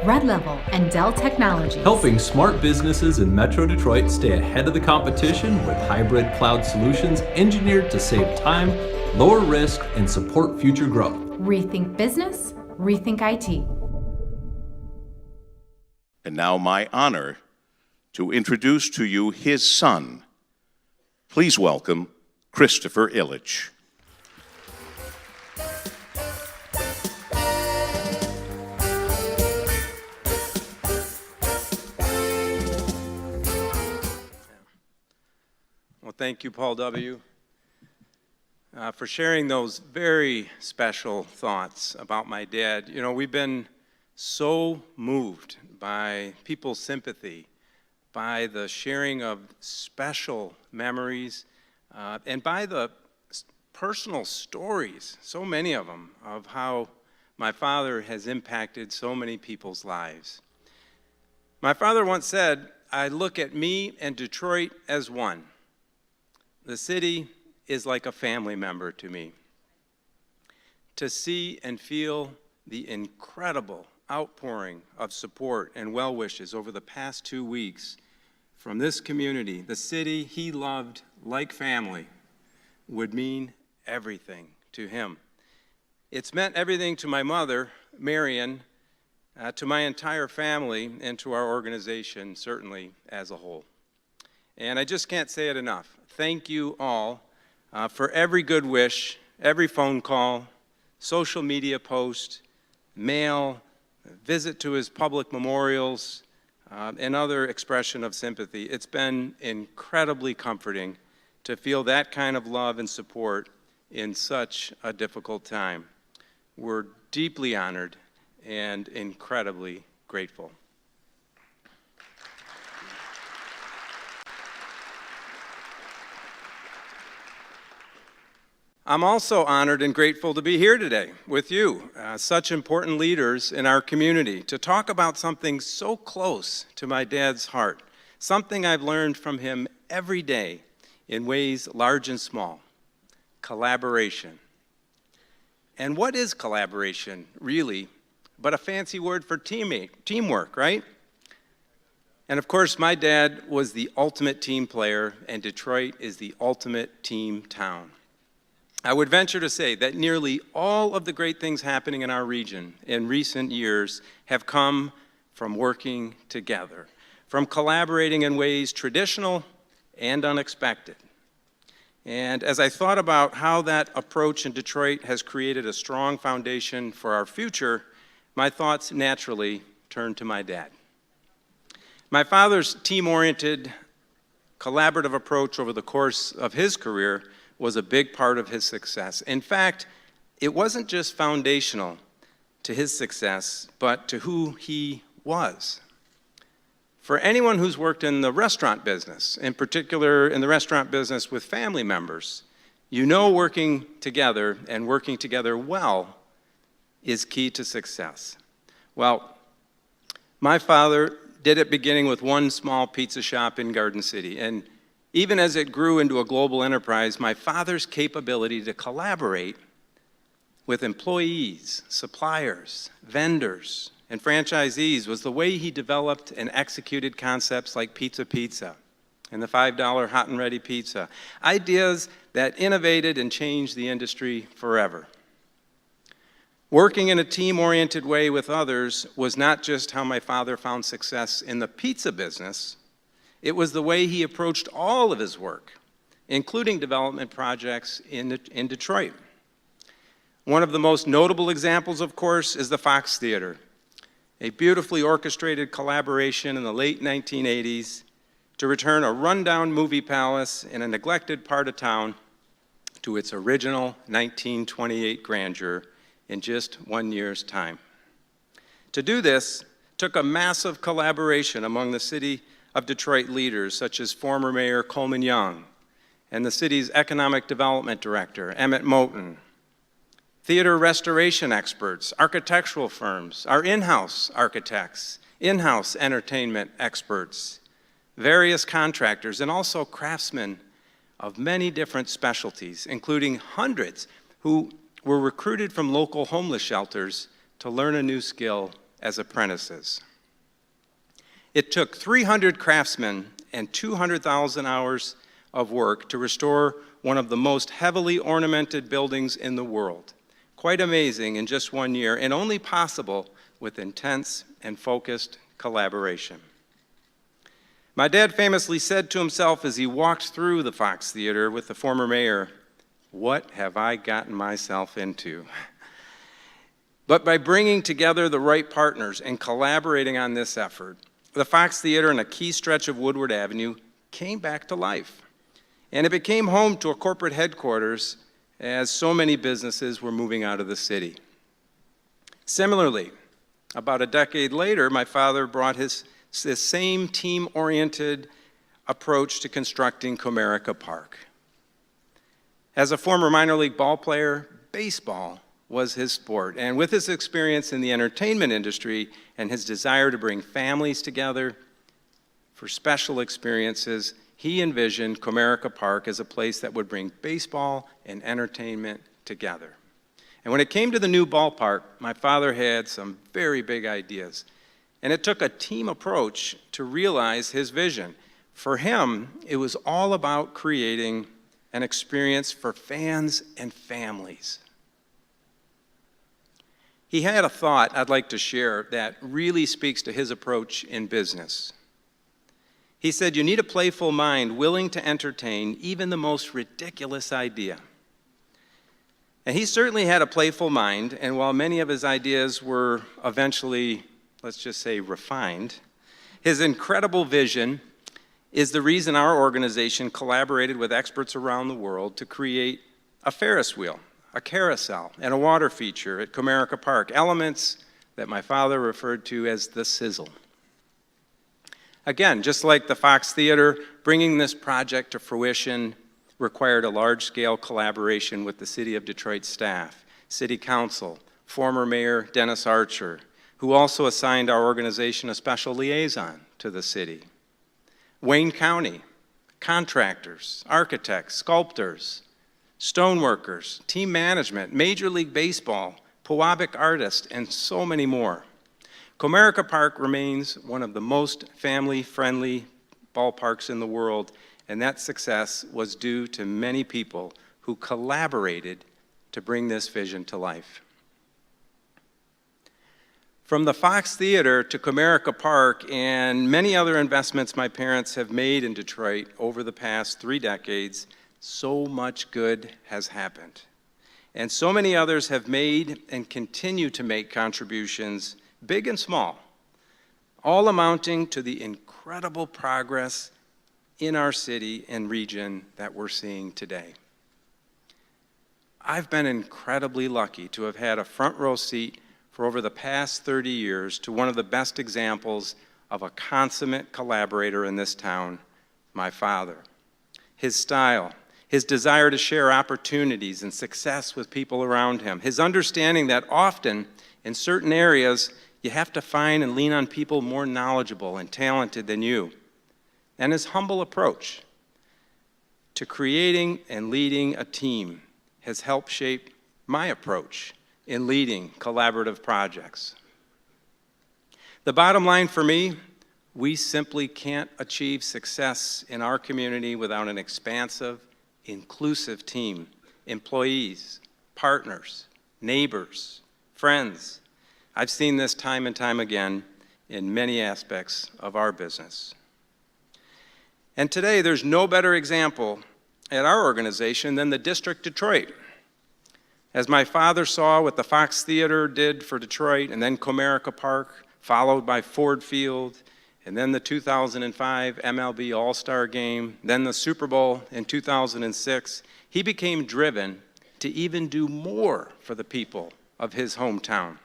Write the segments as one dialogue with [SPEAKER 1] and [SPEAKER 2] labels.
[SPEAKER 1] Red Level and Dell Technologies.
[SPEAKER 2] Helping smart businesses in Metro Detroit stay ahead of the competition with hybrid cloud solutions engineered to save time, lower risk, and support future growth.
[SPEAKER 1] Rethink Business, Rethink IT.
[SPEAKER 3] And now my honor to introduce to you his son. Please welcome Christopher Ilitch.
[SPEAKER 4] Well, thank you, Paul W., for sharing those very special thoughts about my dad. You know, we've been so moved by people's sympathy, by the sharing of special memories, and by the personal stories, so many of them, of how my father has impacted so many people's lives. My father once said, "I look at me and Detroit as one. The city is like a family member to me." To see and feel the incredible outpouring of support and well wishes over the past 2 weeks from this community, the city he loved like family, would mean everything to him. It's meant everything to my mother, Marion, to my entire family, and to our organization, certainly as a whole. And I just can't say it enough. Thank you all for every good wish, every phone call, social media post, mail, visit to his public memorials, and other expression of sympathy. It's been incredibly comforting to feel that kind of love and support in such a difficult time. We're deeply honored and incredibly grateful. I'm also honored and grateful to be here today with you, such important leaders in our community, to talk about something so close to my dad's heart, something I've learned from him every day in ways large and small: collaboration. And what is collaboration, really, but a fancy word for teamwork, right? And of course, my dad was the ultimate team player, and Detroit is the ultimate team town. I would venture to say that nearly all of the great things happening in our region in recent years have come from working together, from collaborating in ways traditional and unexpected. And as I thought about how that approach in Detroit has created a strong foundation for our future, my thoughts naturally turned to my dad. My father's team-oriented, collaborative approach over the course of his career was a big part of his success. In fact, it wasn't just foundational to his success, but to who he was. For anyone who's worked in the restaurant business, in particular in the restaurant business with family members, you know working together and working together well is key to success. Well, my father did it beginning with one small pizza shop in Garden City, and even as it grew into a global enterprise, my father's capability to collaborate with employees, suppliers, vendors, and franchisees was the way he developed and executed concepts like Pizza and the $5 hot and ready pizza, ideas that innovated and changed the industry forever. Working in a team-oriented way with others was not just how my father found success in the pizza business. It was the way he approached all of his work, including development projects in Detroit. One of the most notable examples, of course, is the Fox Theater, a beautifully orchestrated collaboration in the late 1980s to return a rundown movie palace in a neglected part of town to its original 1928 grandeur in just 1 year's time. To do this took a massive collaboration among the city of Detroit leaders such as former Mayor Coleman Young and the city's economic development director, Emmett Moten, theater restoration experts, architectural firms, our in-house architects, in-house entertainment experts, various contractors, and also craftsmen of many different specialties, including hundreds who were recruited from local homeless shelters to learn a new skill as apprentices. It took 300 craftsmen and 200,000 hours of work to restore one of the most heavily ornamented buildings in the world. Quite amazing in just 1 year, and only possible with intense and focused collaboration. My dad famously said to himself as he walked through the Fox Theater with the former mayor, "What have I gotten myself into?" But by bringing together the right partners and collaborating on this effort, the Fox Theater and a key stretch of Woodward Avenue came back to life. And it became home to a corporate headquarters as so many businesses were moving out of the city. Similarly, about a decade later, my father brought his same team-oriented approach to constructing Comerica Park. As a former minor league ball player, baseball was his sport. And with his experience in the entertainment industry and his desire to bring families together for special experiences, he envisioned Comerica Park as a place that would bring baseball and entertainment together. And when it came to the new ballpark, my father had some very big ideas. And it took a team approach to realize his vision. For him, it was all about creating an experience for fans and families. He had a thought I'd like to share that really speaks to his approach in business. He said, "You need a playful mind willing to entertain even the most ridiculous idea." And he certainly had a playful mind, and while many of his ideas were eventually, let's just say, refined, his incredible vision is the reason our organization collaborated with experts around the world to create a Ferris wheel, a carousel, and a water feature at Comerica Park, elements that my father referred to as the sizzle. Again, just like the Fox Theater, bringing this project to fruition required a large-scale collaboration with the City of Detroit staff, City Council, former Mayor Dennis Archer, who also assigned our organization a special liaison to the city. Wayne County, contractors, architects, sculptors, stoneworkers, team management, Major League Baseball, Pewabic artists, and so many more. Comerica Park remains one of the most family-friendly ballparks in the world, and that success was due to many people who collaborated to bring this vision to life. From the Fox Theater to Comerica Park and many other investments my parents have made in Detroit over the past 3 decades, so much good has happened. And so many others have made and continue to make contributions, big and small, all amounting to the incredible progress in our city and region that we're seeing today. I've been incredibly lucky to have had a front row seat for over the past 30 years to one of the best examples of a consummate collaborator in this town, my father. His style, his desire to share opportunities and success with people around him, his understanding that often in certain areas you have to find and lean on people more knowledgeable and talented than you, and his humble approach to creating and leading a team has helped shape my approach in leading collaborative projects. The bottom line for me, we simply can't achieve success in our community without an expansive, inclusive team, employees, partners, neighbors, friends. I've seen this time and time again in many aspects of our business. And today, there's no better example at our organization than the District Detroit. As my father saw what the Fox Theater did for Detroit, and then Comerica Park, followed by Ford Field, and then the 2005 MLB All-Star Game, then the Super Bowl in 2006, he became driven to even do more for the people of his hometown.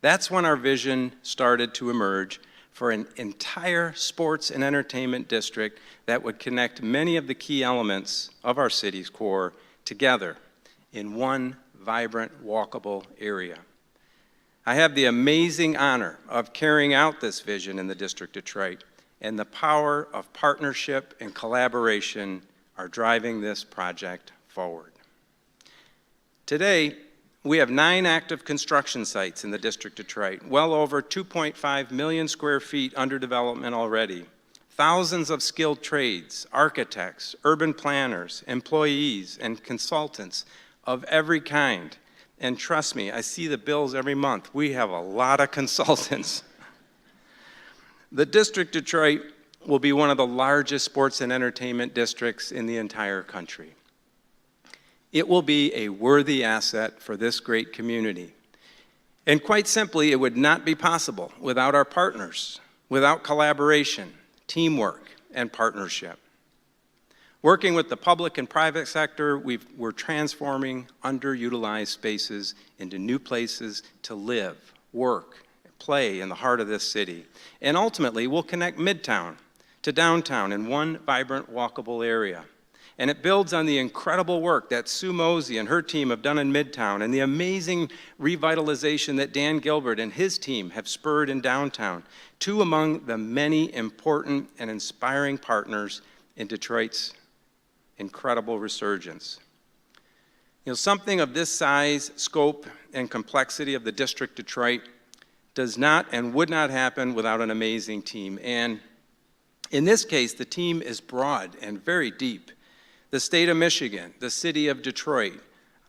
[SPEAKER 4] That's when our vision started to emerge for an entire sports and entertainment district that would connect many of the key elements of our city's core together in one vibrant, walkable area. I have the amazing honor of carrying out this vision in the District Detroit, and the power of partnership and collaboration are driving this project forward. Today, We have 9 active construction sites in the District of Detroit, well over 2.5 million square feet under development already. Thousands of skilled trades, architects, urban planners, employees, and consultants of every kind. And trust me, I see the bills every month. We have a lot of consultants. The District of Detroit will be one of the largest sports and entertainment districts in the entire country. It will be a worthy asset for this great community. And quite simply, it would not be possible without our partners, without collaboration, teamwork, and partnership. Working with the public and private sector, we're transforming underutilized spaces into new places to live, work, play in the heart of this city. And ultimately, we'll connect Midtown to downtown in one vibrant, walkable area. And it builds on the incredible work that Sue Mosey and her team have done in Midtown and the amazing revitalization that Dan Gilbert and his team have spurred in downtown, two among the many important and inspiring partners in Detroit's incredible resurgence. You know, something of this size, scope, and complexity of the District of Detroit does not and would not happen without an amazing team. And in this case, the team is broad and very deep. The state of Michigan, the city of Detroit,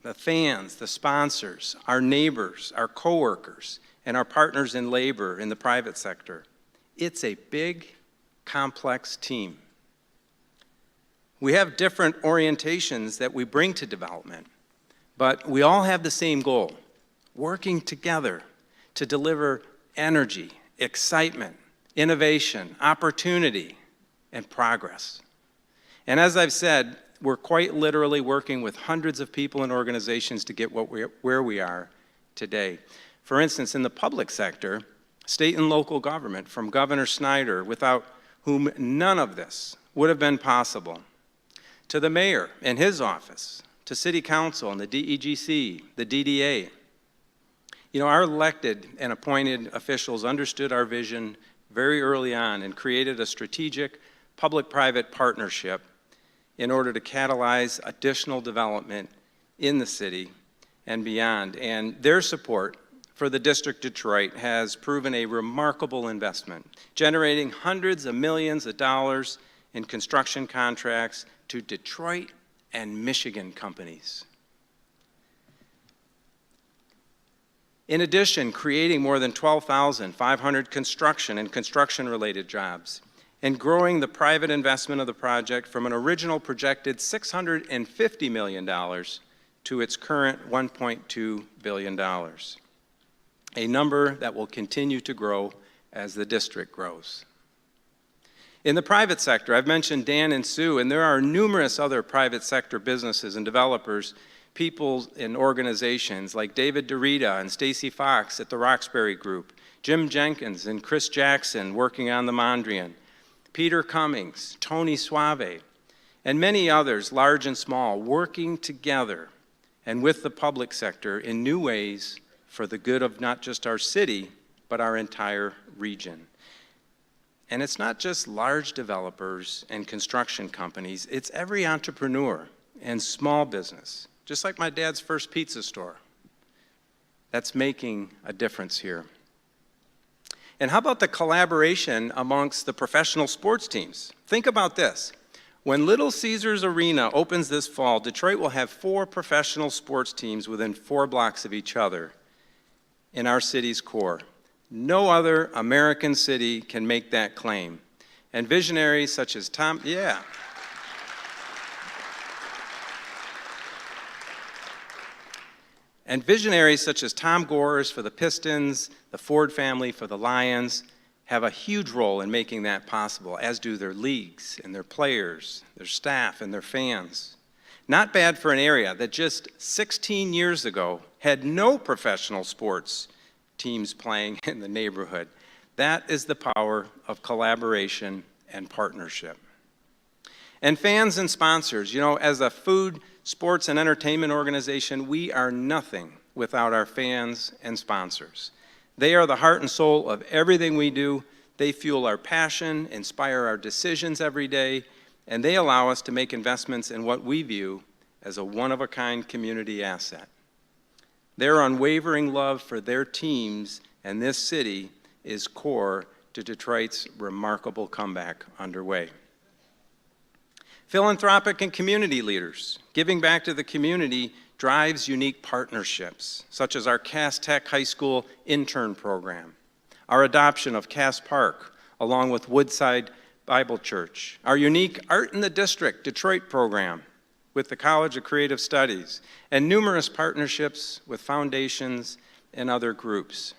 [SPEAKER 4] the fans, the sponsors, our neighbors, our coworkers, and our partners in labor in the private sector. It's a big, complex team. We have different orientations that we bring to development, but we all have the same goal, working together to deliver energy, excitement, innovation, opportunity, and progress. And as I've said, we're quite literally working with hundreds of people and organizations to get where we are today. For instance, in the public sector, state and local government, from Governor Snyder, without whom none of this would have been possible, to the mayor and his office, to city council and the DEGC, the DDA. You know, our elected and appointed officials understood our vision very early on and created a strategic public-private partnership in order to catalyze additional development in the city and beyond. And their support for the District of Detroit has proven a remarkable investment, generating hundreds of millions of dollars in construction contracts to Detroit and Michigan companies. In addition, creating more than 12,500 construction and construction-related jobs, and growing the private investment of the project from an original projected $650 million to its current $1.2 billion, a number that will continue to grow as the district grows. In the private sector, I've mentioned Dan and Sue, and there are numerous other private sector businesses and developers, people and organizations like David DeRita and Stacy Fox at the Roxbury Group, Jim Jenkins and Chris Jackson working on the Mondrian, Peter Cummings, Tony Suave, and many others, large and small, working together and with the public sector in new ways for the good of not just our city, but our entire region. And it's not just large developers and construction companies, it's every entrepreneur and small business, just like my dad's first pizza store, that's making a difference here. And how about the collaboration amongst the professional sports teams? Think about this. When Little Caesars Arena opens this fall, Detroit will have 4 professional sports teams within 4 blocks of each other in our city's core. No other American city can make that claim. And visionaries such as Tom Gores for the Pistons, the Ford family for the Lions, have a huge role in making that possible, as do their leagues and their players, their staff and their fans. Not bad for an area that just 16 years ago had no professional sports teams playing in the neighborhood. That is the power of collaboration and partnership. And fans and sponsors, you know, as a food, sports, and entertainment organization, we are nothing without our fans and sponsors. They are the heart and soul of everything we do. They fuel our passion, inspire our decisions every day, and they allow us to make investments in what we view as a one-of-a-kind community asset. Their unwavering love for their teams and this city is core to Detroit's remarkable comeback underway. Philanthropic and community leaders. Giving back to the community drives unique partnerships, such as our Cass Tech High School intern program, our adoption of Cass Park, along with Woodside Bible Church, our unique Art in the District Detroit program with the College of Creative Studies, and numerous partnerships with foundations and other groups.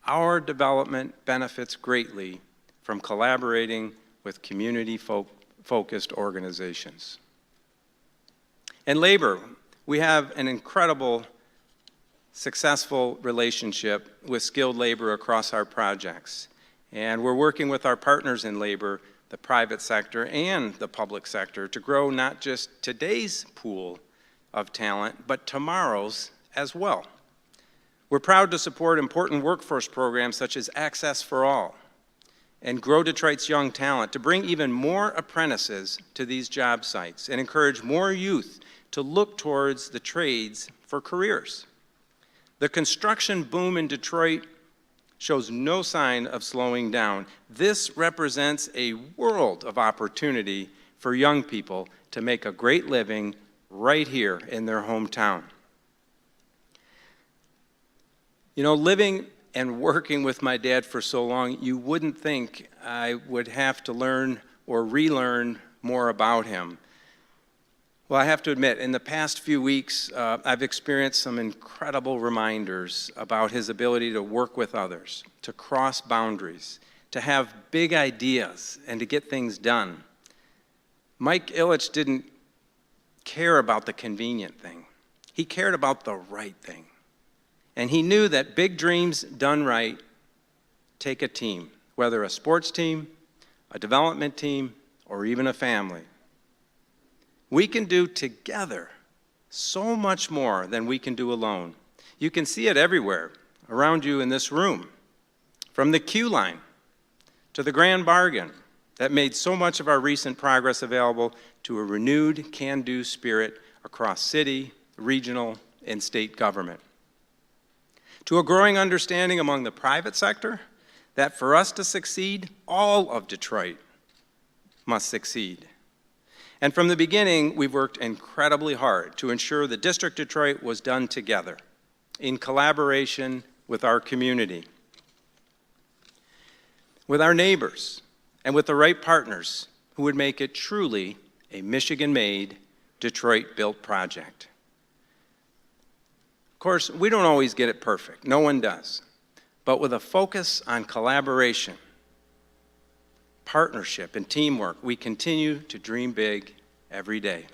[SPEAKER 4] Our development benefits greatly from collaborating with community-focused organizations. In labor, we have an incredible, successful relationship with skilled labor across our projects. And we're working with our partners in labor, the private sector and the public sector, to grow not just today's pool of talent, but tomorrow's as well. We're proud to support important workforce programs such as Access for All and Grow Detroit's Young Talent to bring even more apprentices to these job sites and encourage more youth to look towards the trades for careers. The construction boom in Detroit shows no sign of slowing down. This represents a world of opportunity for young people to make a great living right here in their hometown. You know, living and working with my dad for so long, you wouldn't think I would have to learn or relearn more about him. Well, I have to admit, in the past few weeks, I've experienced some incredible reminders about his ability to work with others, to cross boundaries, to have big ideas, and to get things done. Mike Ilitch didn't care about the convenient thing. He cared about the right thing. And he knew that big dreams done right take a team, whether a sports team, a development team, or even a family. We can do together so much more than we can do alone. You can see it everywhere around you in this room, from the queue line to the grand bargain that made so much of our recent progress available, to a renewed can-do spirit across city, regional, and state government. To a growing understanding among the private sector that for us to succeed, all of Detroit must succeed. And from the beginning, we've worked incredibly hard to ensure the District Detroit was done together, in collaboration with our community, with our neighbors, and with the right partners who would make it truly a Michigan-made, Detroit-built project. Of course, we don't always get it perfect. No one does. But with a focus on collaboration, partnership, and teamwork, we continue to dream big every day.